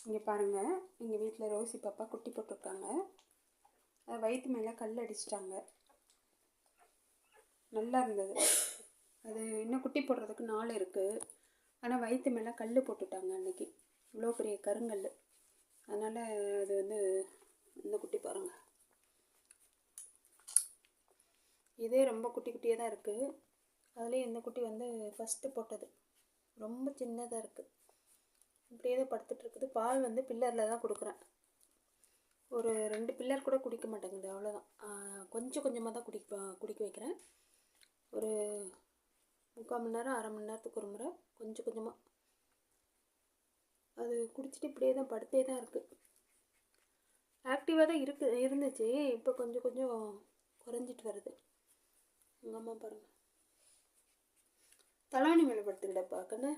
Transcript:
இங்கே பாருங்கள், எங்கள் வீட்டில் ரோசி பாப்பா குட்டி போட்டிருக்காங்க. அது வயிற்று மேலே கல் அடிச்சிட்டாங்க. நல்லா இருந்தது. அது இன்னும் குட்டி போடுறதுக்கு நாள் இருக்குது. ஆனால் வயிற்று மேலே கல் போட்டுட்டாங்க அன்றைக்கி. இவ்வளோ பெரிய கருங்கல். அதனால் அது வந்து இந்த குட்டி பாருங்கள், இதே ரொம்ப குட்டி குட்டியாக தான் இருக்குது. அதுலேயும் இந்த குட்டி வந்து ஃபஸ்ட்டு போட்டது. ரொம்ப சின்னதாக இருக்குது. இப்படியே தான் படுத்துட்ருக்குது. பால் வந்து பில்லரில் தான் கொடுக்குறேன். ஒரு 2 பில்லர் கூட குடிக்க மாட்டேங்குது, அவ்வளோதான். கொஞ்சம் கொஞ்சமாக தான் குடிக்க வைக்கிறேன். ஒரு 3/4 மணி நேரம் 1/2 மணி நேரத்துக்கு ஒரு முறை கொஞ்சம் கொஞ்சமாக. அது குடிச்சிட்டு இப்படியே தான் படுத்தே தான் இருக்குது. ஆக்டிவாக தான் இருந்துச்சு. இப்போ கொஞ்சம் கொஞ்சம் குறைஞ்சிட்டு வருது. உங்கள் அம்மா பாருங்கள், தலைவாணி மேலே படுத்துக்கிடப்பா கண்ணு.